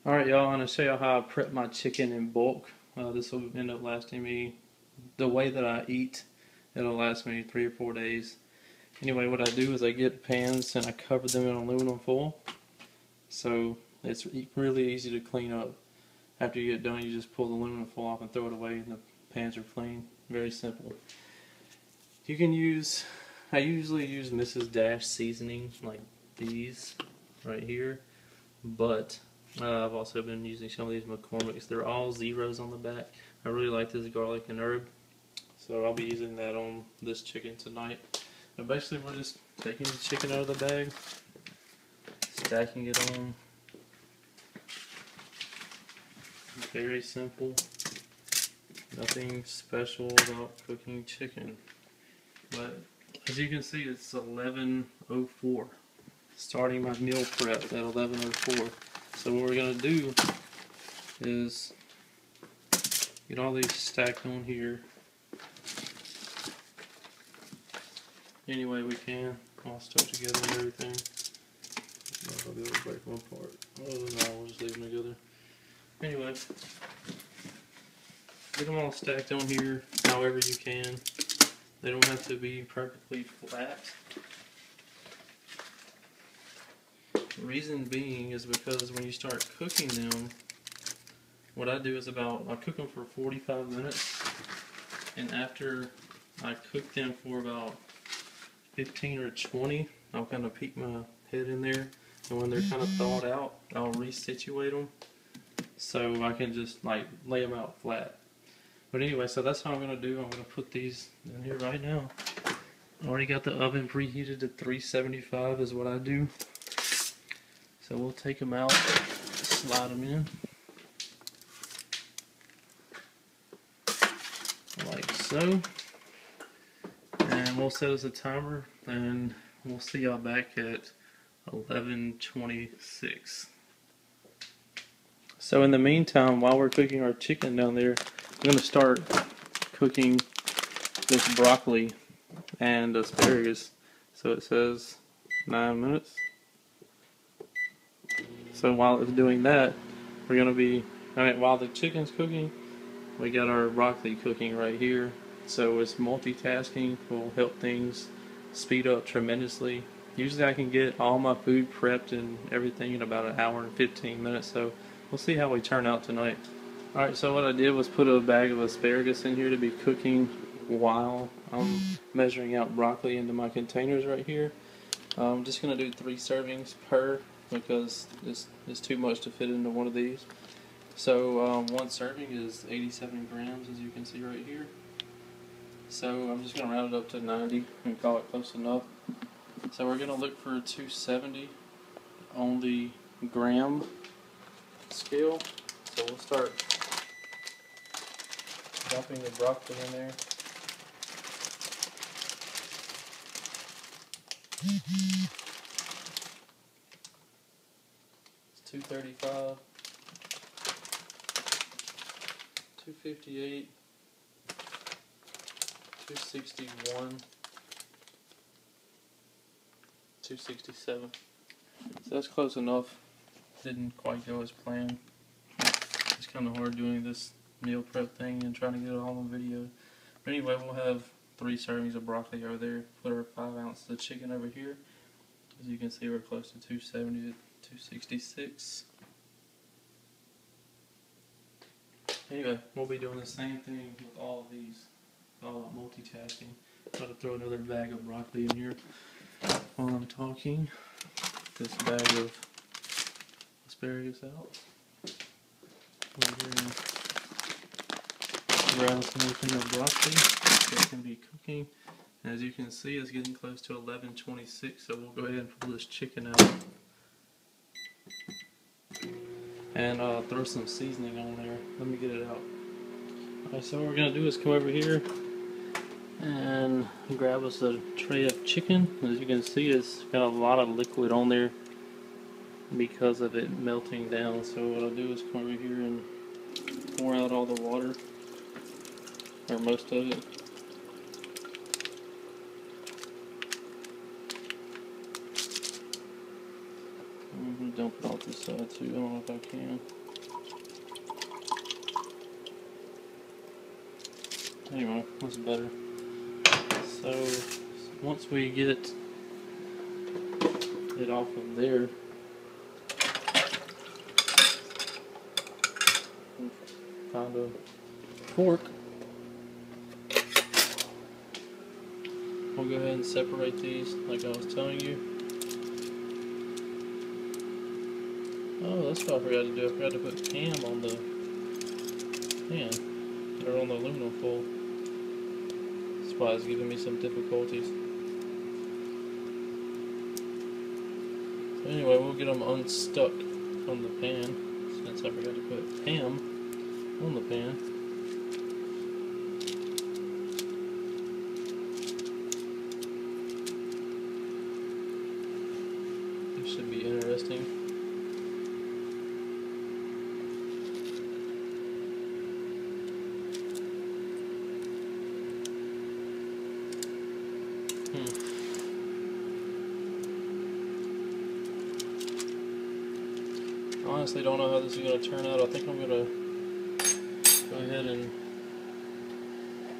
Alright, y'all, I'm going to show y'all how I prep my chicken in bulk. This will end up lasting me, the way that I eat, it'll last me 3 or 4 days. Anyway, what I do is I get pans and I cover them in aluminum foil. So it's really easy to clean up. After you get done, you just pull the aluminum foil off and throw it away and the pans are clean. Very simple. You can use, I usually use Mrs. Dash seasoning like these right here, but I've also been using some of these McCormick's. They're all zeros on the back. I really like this garlic and herb, so I'll be using that on this chicken tonight. And basically we're just taking the chicken out of the bag, stacking it on. Very simple. Nothing special about cooking chicken. But as you can see, it's 11:04. Starting my meal prep at 11:04. So what we're going to do is get all these stacked on here any way we can, all stuck together and everything. I'll be able to break them apart. Oh no, we'll just leave them together. Anyway, get them all stacked on here however you can. They don't have to be perfectly flat. The reason being is because when you start cooking them, what I do is I cook them for 45 minutes, and after I cook them for about 15 or 20, I'll kind of peek my head in there, and when they're kind of thawed out, I'll resituate them so I can just like lay them out flat. But anyway, so that's how I'm going to do. I'm going to put these in here right now. I already got the oven preheated to 375 is what I do. So we'll take them out, slide them in, like so, and we'll set as a timer, and we'll see y'all back at 11:26. So in the meantime, while we're cooking our chicken down there, I'm going to start cooking this broccoli and asparagus. So it says 9 minutes. So while it's doing that, we're going to be, while the chicken's cooking, we got our broccoli cooking right here. So it's multitasking, will help things speed up tremendously. Usually I can get all my food prepped and everything in about 1 hour and 15 minutes, so we'll see how we turn out tonight. Alright, so what I did was put a bag of asparagus in here to be cooking while I'm measuring out broccoli into my containers right here. I'm just going to do 3 servings per, because it's too much to fit into one of these. So 1 serving is 87 grams, as you can see right here. So I'm just going to round it up to 90 and call it close enough. So we're going to look for 270 on the gram scale. So we'll start dumping the broccoli in there. It's 235, 258, 261, 267. So that's close enough. Didn't quite go as planned. It's kind of hard doing this meal prep thing and trying to get it all on video. But anyway, we'll have 3 servings of broccoli over there. Put our 5 ounces of chicken over here. As you can see, we're close to 270 to 266. Anyway, we'll be doing the same thing with all of these. All multitasking. Try to throw another bag of broccoli in here while I'm talking. This bag of asparagus out. Grab something of broccoli so it can be cooking. And as you can see, it's getting close to 11:26, so we'll go ahead and pull this chicken out and throw some seasoning on there. Let me get it out. Alright, so what we're going to do is come over here and grab us a tray of chicken. As you can see, it's got a lot of liquid on there because of it melting down. So what I'll do is come over here and pour out all the water, or most of it. And we're I'll put off this side too. I don't know if I can. Anyway, that's better. So once we get it off of there, find a fork. We'll go ahead and separate these like I was telling you. Oh, that's what I forgot to do. I forgot to put Pam on the pan, or on the aluminum foil. That's why it's giving me some difficulties. So anyway, we'll get them unstuck from the pan, since I forgot to put Pam on the pan. This should be interesting. Honestly, don't know how this is going to turn out. I think I'm going to go ahead and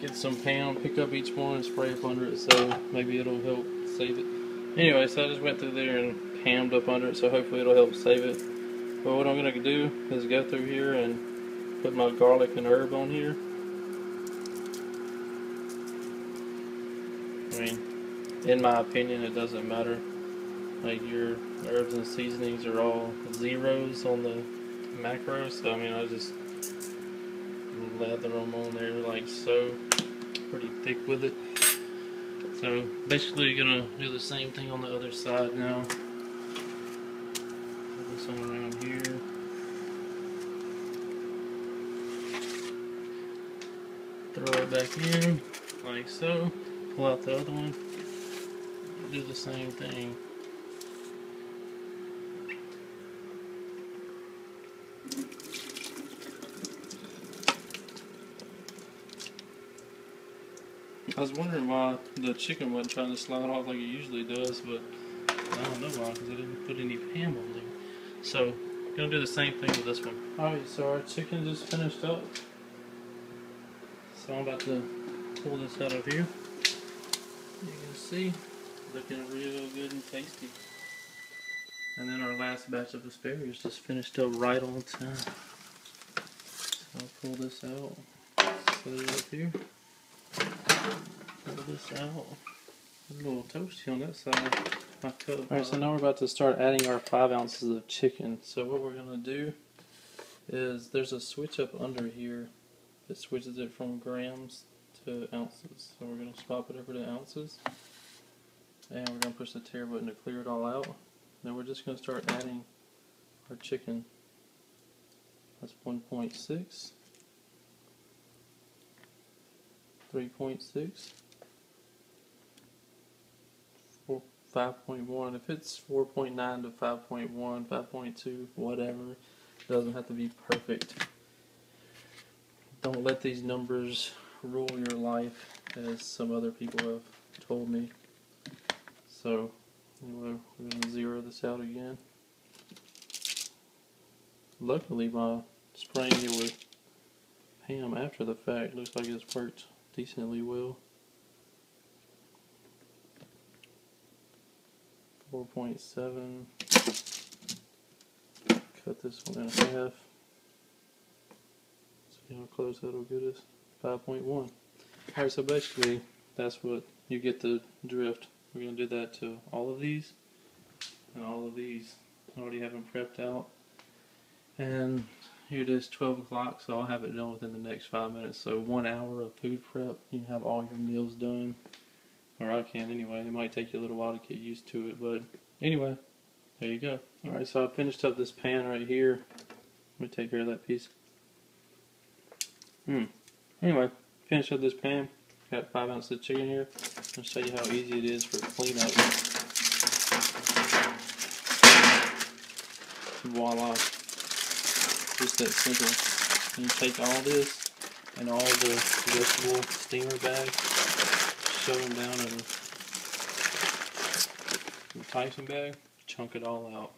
get some Pam, pick up each one and spray up under it, so maybe it'll help save it. Anyway, so I just went through there and Pammed up under it, so hopefully it'll help save it. But what I'm going to do is go through here and put my garlic and herb on here. I mean, in my opinion, it doesn't matter. Like, your herbs and seasonings are all zeros on the macro, so I mean, I just lather them on there like so, pretty thick with it. So basically, you're gonna do the same thing on the other side now. Put this one around here. Throw it back in like so. Pull out the other one. Do the same thing. I was wondering why the chicken wasn't trying to slide off like it usually does, but I don't know why, because I didn't put any Pam on there. So, I'm going to do the same thing with this one. Alright, so our chicken just finished up. So I'm about to pull this out of here. You can see, looking real good and tasty. And then our last batch of asparagus just finished up right on time. So I'll pull this out, set it up here. Pull this out. A little toasty on that side. My cup. Alright, so now we're about to start adding our 5 ounces of chicken. So what we're going to do is there's a switch up under here that switches it from grams to ounces. So we're going to swap it over to ounces. And we're going to push the tear button to clear it all out. Then we're just going to start adding our chicken. That's 1.6. 3.6, 5.1. If it's 4.9 to 5.1, 5.2, whatever, it doesn't have to be perfect. Don't let these numbers rule your life, as some other people have told me. So, anyway, we're going to zero this out again. Luckily, my spraying it with Pam after the fact looks like it's worked decently well. 4.7. Cut this one in half. See how close that'll get us. 5.1. Alright, so basically that's what you get the drift. We're going to do that to all of these and all of these. I already have them prepped out. And here it is 12 o'clock, so I'll have it done within the next 5 minutes. So 1 hour of food prep, you can have all your meals done. Or I can anyway. It might take you a little while to get used to it, but anyway, there you go. Alright, so I finished up this pan right here. Let me take care of that piece. Anyway, finished up this pan. Got 5 ounces of chicken here. I'll show you how easy it is for cleanup. Voila. Just that simple. You take all this and all the vegetable steamer bags, shove them down in the Tyson bag, chunk it all out.